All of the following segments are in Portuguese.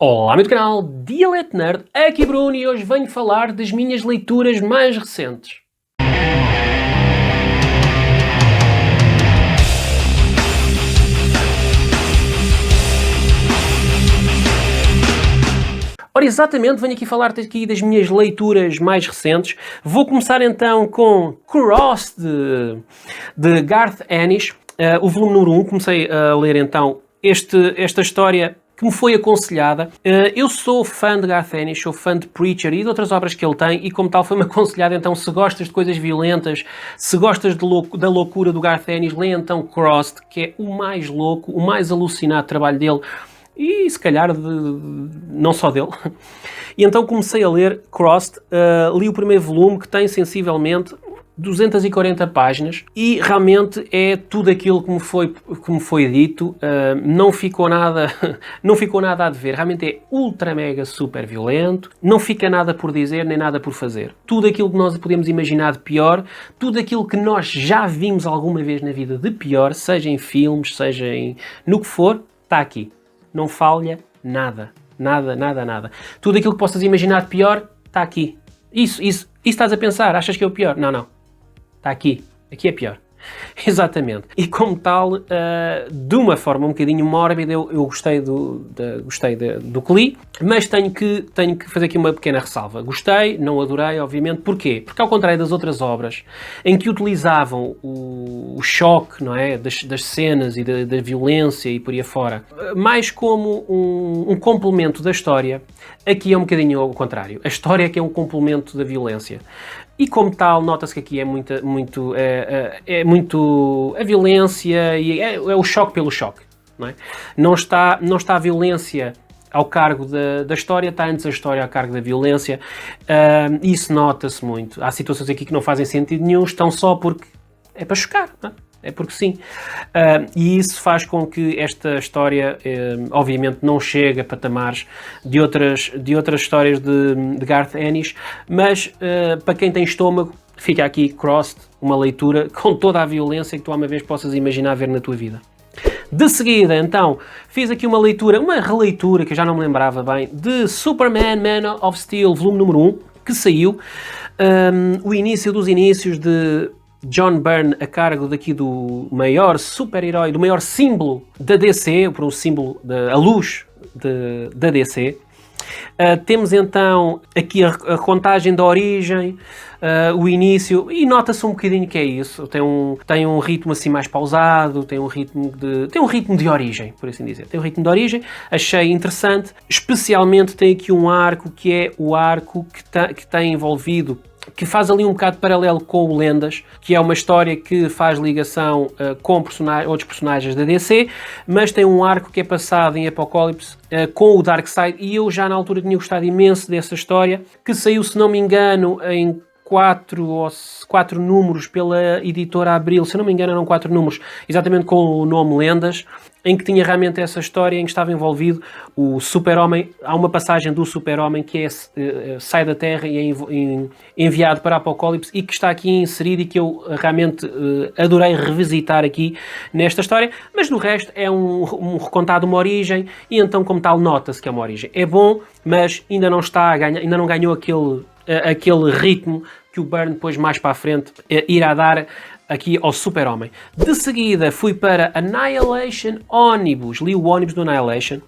Olá, meu canal Dialect Nerd, aqui Bruno e hoje venho falar das minhas leituras mais recentes. Ora, exatamente, venho aqui falar aqui das minhas leituras mais recentes. Vou começar então com Cross, de Garth Ennis, o volume número 1. Comecei a ler então esta história que me foi aconselhada. Eu sou fã de Garth Ennis, sou fã de Preacher e de outras obras que ele tem, e como tal foi-me aconselhado. Então, se gostas de coisas violentas, se gostas da loucura do Garth Ennis, lê então Crossed, que é o mais louco, o mais alucinado trabalho dele, e se calhar não só dele. E então comecei a ler Crossed, li o primeiro volume, que tem sensivelmente 240 páginas, e realmente é tudo aquilo que me foi dito. Não ficou nada a dever. Realmente é ultra mega super violento, não fica nada por dizer nem nada por fazer. Tudo aquilo que nós podemos imaginar de pior, tudo aquilo que nós já vimos alguma vez na vida de pior, seja em filmes, seja no que for, está aqui. Não falha nada. Nada. Tudo aquilo que possas imaginar de pior, está aqui. Isso estás a pensar, achas que é o pior? Não. Está aqui. Aqui é pior. Exatamente. E como tal, de uma forma um bocadinho mórbida, eu gostei do que li, mas tenho que fazer aqui uma pequena ressalva. Gostei, não adorei, obviamente. Porquê? Porque ao contrário das outras obras, em que utilizavam o choque, não é, das cenas e da violência e por aí afora, mais como um complemento da história, aqui é um bocadinho ao contrário. A história é que é um complemento da violência. E como tal, nota-se que aqui é muito a violência e é o choque pelo choque. Não é? Não está a violência ao cargo da história, está antes a história ao cargo da violência. Isso nota-se muito. Há situações aqui que não fazem sentido nenhum, estão só porque é para chocar, não é? É porque sim. E isso faz com que esta história, obviamente, não chegue a patamares de outras histórias de Garth Ennis, mas para quem tem estômago, fica aqui Crossed, uma leitura com toda a violência que tu alguma vez possas imaginar ver na tua vida. De seguida, então, fiz aqui uma releitura, que eu já não me lembrava bem, de Superman Man of Steel, volume número 1, que saiu. O início dos inícios de John Byrne a cargo daqui do maior super-herói, do maior símbolo da DC, por um símbolo, a luz da DC. Temos então aqui a contagem da origem, o início, e nota-se um bocadinho que é isso. Tem um ritmo assim mais pausado, tem um ritmo de origem, por assim dizer. Tem um ritmo de origem, achei interessante. Especialmente tem aqui um arco que é o arco que tem envolvido, que faz ali um bocado paralelo com o Lendas, que é uma história que faz ligação com outros personagens da DC, mas tem um arco que é passado em Apocalipse com o Darkseid, e eu já na altura tinha gostado imenso dessa história, que saiu, se não me engano, em 4 números pela editora Abril, se não me engano eram 4 números, exatamente com o nome Lendas, em que tinha realmente essa história em que estava envolvido o Super-Homem. Há uma passagem do Super-Homem que sai da Terra e é enviado para Apocalipse, e que está aqui inserido e que eu realmente adorei revisitar aqui nesta história, mas no resto é um recontado, uma origem, e então como tal nota-se que é uma origem. É bom, mas ainda não ganhou aquele ritmo que o Byrne depois mais para a frente irá dar aqui ao Super-Homem. De seguida fui para Annihilation Omnibus, li o Omnibus do Annihilation,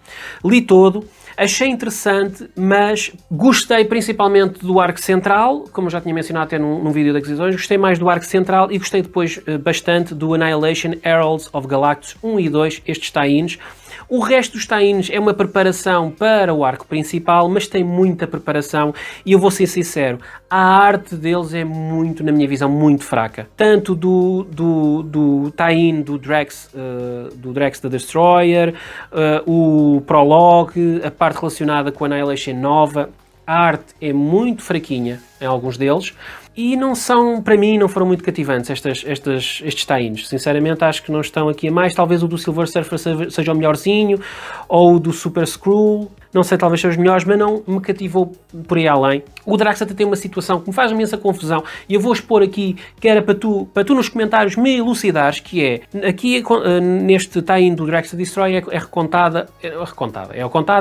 li todo, achei interessante, mas gostei principalmente do arco central, como eu já tinha mencionado até num vídeo de aquisições. Gostei mais do arco central e gostei depois bastante do Annihilation Heralds of Galactus 1 e 2, estes tie-ins. O resto dos tie-ins é uma preparação para o arco principal, mas tem muita preparação, e eu vou ser sincero, a arte deles é muito, na minha visão, muito fraca. Tanto do tie-in do Drax the Destroyer, o prologue, a parte relacionada com a Annihilation nova, a arte é muito fraquinha em alguns deles, e para mim, não foram muito cativantes estes tie-ins. Sinceramente, acho que não estão aqui a mais. Talvez o do Silver Surfer seja o melhorzinho, ou o do Super Skrull, não sei, talvez sejam os melhores, mas não me cativou por aí além. O Drax até tem uma situação que me faz imensa confusão, e eu vou expor aqui, que era para tu nos comentários me elucidares, que é, aqui neste tie-in do Drax the Destroyer é recontada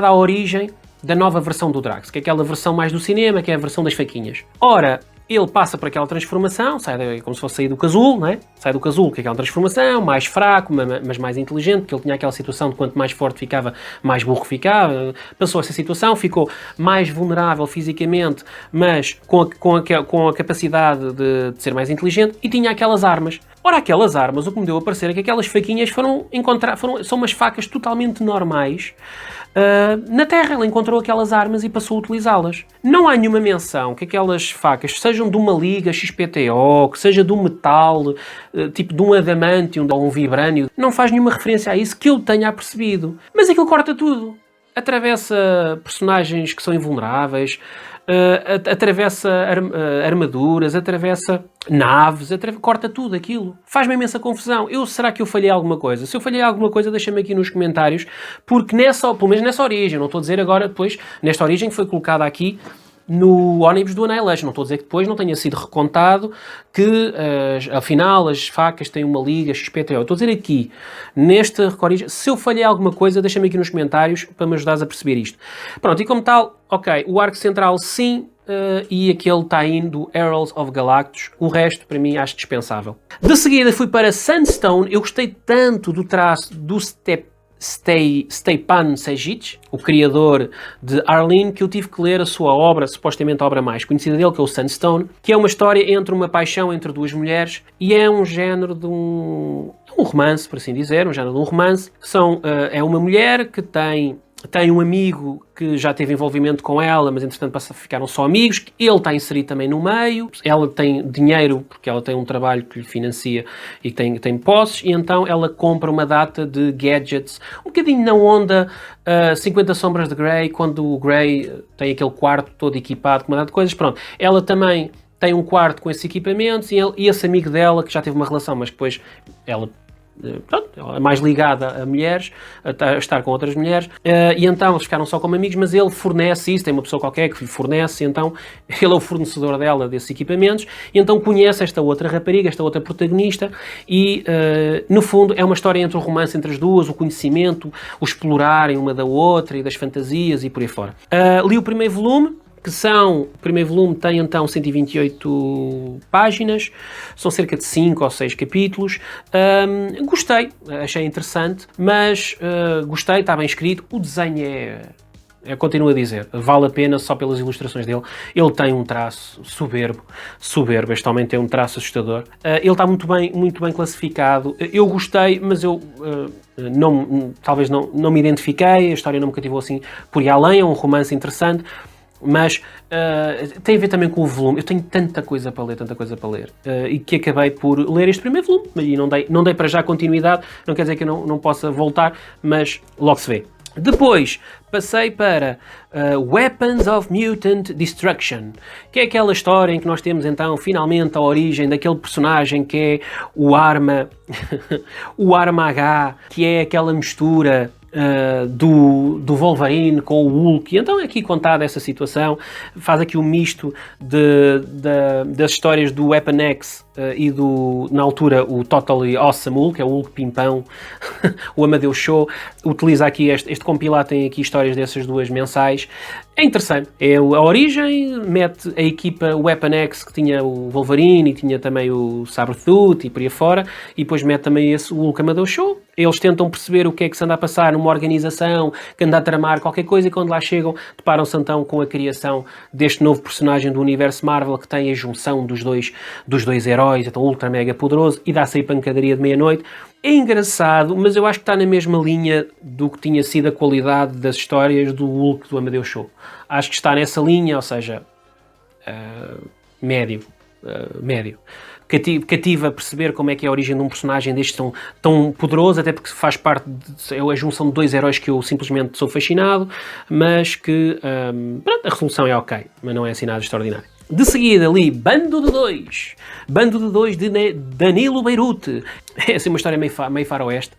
a origem da nova versão do Drax, que é aquela versão mais do cinema, que é a versão das faquinhas. Ora, ele passa por aquela transformação, como se fosse sair do casulo, não é? Sai do casulo, que é aquela transformação, mais fraco, mas mais inteligente, porque ele tinha aquela situação de quanto mais forte ficava, mais burro ficava. Passou essa situação, ficou mais vulnerável fisicamente, mas com a capacidade de ser mais inteligente, e tinha aquelas armas. Ora, aquelas armas, o que me deu a parecer é que aquelas faquinhas são umas facas totalmente normais. Na Terra, ele encontrou aquelas armas e passou a utilizá-las. Não há nenhuma menção que aquelas facas sejam de uma liga XPTO, que seja de um metal, tipo de um adamantium ou um vibrânio. Não faz nenhuma referência a isso que eu tenha percebido. Mas aquilo corta tudo. Atravessa personagens que são invulneráveis, atravessa armaduras, atravessa naves, corta tudo aquilo. Faz-me imensa confusão. Será que eu falhei alguma coisa? Se eu falhei alguma coisa, deixa-me aqui nos comentários, porque pelo menos nessa origem, não estou a dizer agora, depois, nesta origem que foi colocada aqui, no Ônibus do Annihilation. Não estou a dizer que depois não tenha sido recontado que, afinal, as facas têm uma liga XPTO. Estou a dizer aqui, neste recorde, se eu falhei alguma coisa, deixa-me aqui nos comentários para me ajudares a perceber isto. Pronto, e como tal, ok, o arco central sim, e aquele tie-in do Heralds of Galactus. O resto, para mim, acho dispensável. De seguida fui para Sunstone. Eu gostei tanto do traço do Stepan Sejic, o criador de Arlene, que eu tive que ler a sua obra, supostamente a obra mais conhecida dele, que é o Sunstone, que é uma história entre uma paixão entre duas mulheres, e é um género de um romance, por assim dizer, um género de um romance. É uma mulher que tem um amigo que já teve envolvimento com ela, mas entretanto ficaram só amigos. Ele está inserido também no meio. Ela tem dinheiro, porque ela tem um trabalho que lhe financia e tem posses, e então ela compra uma data de gadgets, um bocadinho na onda 50 Sombras de Grey, quando o Grey tem aquele quarto todo equipado com uma data de coisas. Pronto, ela também tem um quarto com esses equipamentos, e esse amigo dela, que já teve uma relação, mas depois ela é mais ligada a mulheres, a estar com outras mulheres, e então eles ficaram só como amigos, mas ele fornece isso, tem uma pessoa qualquer que lhe fornece, então ele é o fornecedor dela desses equipamentos, e então conhece esta outra rapariga, esta outra protagonista, e no fundo é uma história entre o romance entre as duas, o conhecimento, o explorarem uma da outra e das fantasias e por aí fora. Li o primeiro volume, o primeiro volume tem então 128 páginas, são cerca de 5 ou 6 capítulos. Gostei, achei interessante, mas gostei, está bem escrito, o desenho continuo a dizer, vale a pena só pelas ilustrações dele. Ele tem um traço soberbo, este homem tem um traço assustador. Ele está muito bem classificado. Eu gostei, mas eu talvez não me identifiquei, a história não me cativou assim por ir além, é um romance interessante. Mas tem a ver também com o volume. Eu tenho tanta coisa para ler, e que acabei por ler este primeiro volume, e não dei para já continuidade, não quer dizer que eu não possa voltar, mas logo se vê. Depois passei para Weapons of Mutant Destruction, que é aquela história em que nós temos então finalmente a origem daquele personagem que é o Arma o Arma H, que é aquela mistura do Wolverine com o Hulk. E então é aqui contada essa situação, faz aqui um misto das histórias do Weapon X e na altura, o Totally Awesome Hulk, é o Hulk Pimpão, o Amadeus Show, utiliza aqui este compilado, tem aqui histórias dessas duas mensais. É interessante, é a origem, mete a equipa Weapon X, que tinha o Wolverine e tinha também o Sabretooth e por aí fora, e depois mete também esse Hulk Amadeus Show. Eles tentam perceber o que é que se anda a passar numa organização que anda a tramar qualquer coisa, e quando lá chegam deparam-se então com a criação deste novo personagem do universo Marvel, que tem a junção dos dois heróis, então ultra mega poderoso, e dá-se aí pancadaria de meia-noite. É engraçado, mas eu acho que está na mesma linha do que tinha sido a qualidade das histórias do Hulk do Amadeus Show. Acho que está nessa linha, ou seja, médio. Cativa a perceber como é que é a origem de um personagem deste tão poderoso, até porque faz parte é a junção de dois heróis que eu simplesmente sou fascinado, mas que a resolução é ok, mas não é assim nada extraordinário. De seguida li Bando de Dois de Danilo Beirute. É assim uma história meio faroeste.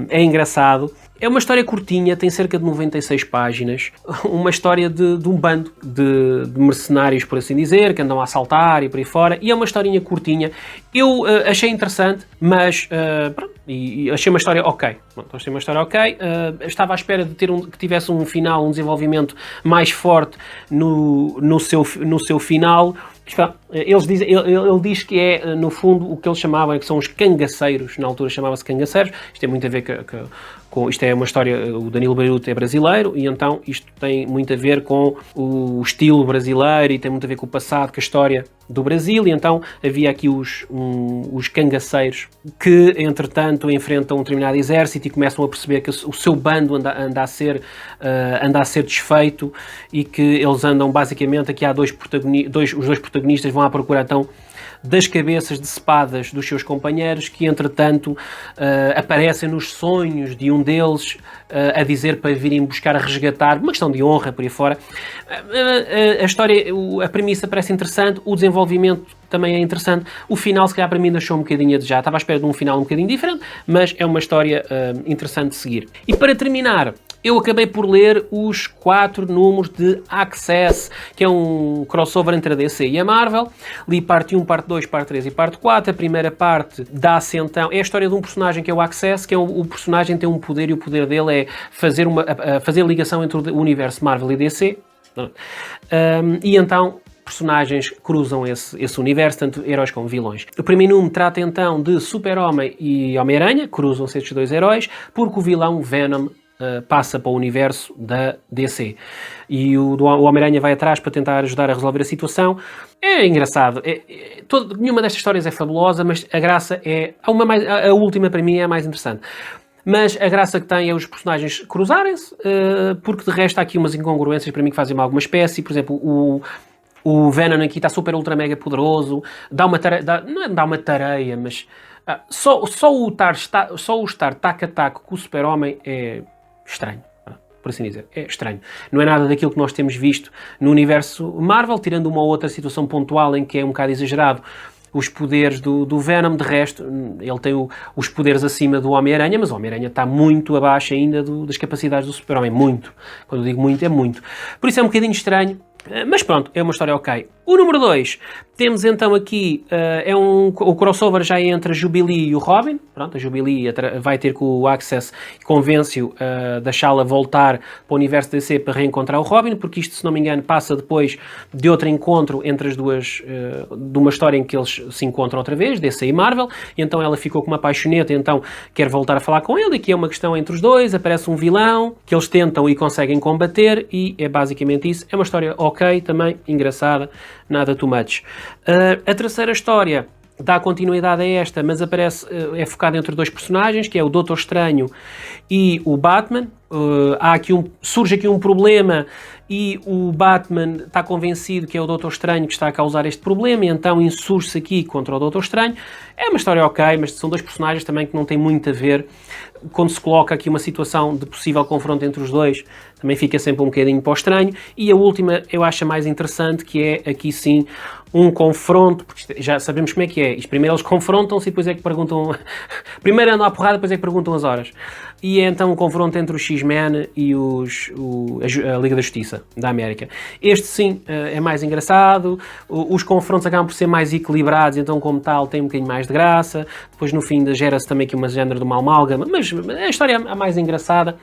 É engraçado. É uma história curtinha, tem cerca de 96 páginas. Uma história de um bando de mercenários, por assim dizer, que andam a assaltar e por aí fora. E é uma historinha curtinha. Eu achei interessante, mas pronto, e achei uma história ok. Pronto, achei uma história ok. Estava à espera de que tivesse um final, um desenvolvimento mais forte no seu final. Ele diz que é, no fundo, o que eles chamavam, que são os cangaceiros. Na altura chamava-se cangaceiros. Isto tem muito a ver com... Isto é uma história... O Danilo Beirute é brasileiro e então isto tem muito a ver com o estilo brasileiro e tem muito a ver com o passado, com a história do Brasil. E então havia aqui os cangaceiros que, entretanto, enfrentam um determinado exército e começam a perceber que o seu bando anda a ser desfeito e que eles andam, basicamente, aqui há os dois protagonistas vão à procura, então, das cabeças decepadas dos seus companheiros, que entretanto aparecem nos sonhos de um deles a dizer para virem buscar, a resgatar, uma questão de honra por aí fora. A história, a premissa parece interessante, o desenvolvimento também é interessante. O final, se calhar, para mim deixou um bocadinho a desejar. Estava à espera de um final um bocadinho diferente, mas é uma história interessante de seguir. E para terminar, eu acabei por ler os 4 números de Access, que é um crossover entre a DC e a Marvel. Li parte 1, parte 2, parte 3 e parte 4. A primeira parte dá-se então... É a história de um personagem que é o Access, que é o personagem tem um poder e o poder dele é fazer ligação entre o universo Marvel e DC. E então... personagens cruzam esse universo, tanto heróis como vilões. O primeiro número trata então de Super-Homem e Homem-Aranha, cruzam-se estes dois heróis, porque o vilão Venom passa para o universo da DC. E o Homem-Aranha vai atrás para tentar ajudar a resolver a situação. É engraçado. Nenhuma destas histórias é fabulosa, mas a graça é... A última, para mim, é a mais interessante. Mas a graça que tem é os personagens cruzarem-se, porque de resto há aqui umas incongruências para mim que fazem mal a alguma espécie. Por exemplo, o Venom aqui está super ultra mega poderoso, não é dá uma tareia, mas só o estar taco a taco com o Super-Homem é estranho, por assim dizer, é estranho. Não é nada daquilo que nós temos visto no universo Marvel, tirando uma outra situação pontual em que é um bocado exagerado os poderes do Venom. De resto, ele tem os poderes acima do Homem-Aranha, mas o Homem-Aranha está muito abaixo ainda das capacidades do Super-Homem, muito. Quando eu digo muito, é muito. Por isso é um bocadinho estranho. Mas pronto, é uma história ok. O número 2, temos então aqui, o crossover já é entre a Jubilee e o Robin. Pronto, a Jubilee vai ter com o Access e convence-o a deixá-la voltar para o universo DC para reencontrar o Robin, porque isto, se não me engano, passa depois de outro encontro entre as duas, de uma história em que eles se encontram outra vez, DC e Marvel, e então ela ficou com uma paixoneta e então quer voltar a falar com ele, e aqui é uma questão entre os dois, aparece um vilão que eles tentam e conseguem combater, e é basicamente isso. É uma história ok, também engraçada, nada too much. A terceira história dá continuidade a esta, mas é focada entre dois personagens, que é o Doutor Estranho e o Batman. Surge aqui um problema e o Batman está convencido que é o Doutor Estranho que está a causar este problema, e então insurge-se aqui contra o Doutor Estranho. É uma história ok, mas são dois personagens também que não têm muito a ver. Quando se coloca aqui uma situação de possível confronto entre os dois, também fica sempre um bocadinho para o estranho. E a última eu acho a mais interessante, que é aqui sim um confronto, porque já sabemos como é que é. Primeiro eles confrontam-se e depois é que perguntam... Primeiro andam à porrada, depois é que perguntam as horas. E é então um confronto entre os X-Men e a Liga da Justiça da América. Este sim é mais engraçado, os confrontos acabam por ser mais equilibrados, então como tal tem um bocadinho mais de graça. Depois no fim gera-se também aqui uma género de uma amálgama, mas a história é a mais engraçada,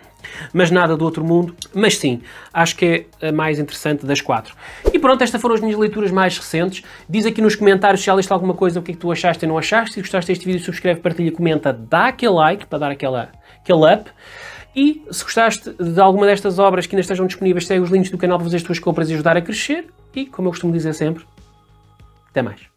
mas nada do outro mundo. Mas sim, acho que é a mais interessante das 4. E pronto, estas foram as minhas leituras mais recentes. Diz aqui nos comentários se já leste alguma coisa, o que é que tu achaste e não achaste. Se gostaste deste vídeo, subscreve, partilha, comenta, dá aquele like para dar aquele up. E se gostaste de alguma destas obras que ainda estejam disponíveis, segue os links do canal para fazer as tuas compras e ajudar a crescer. E, como eu costumo dizer sempre, até mais.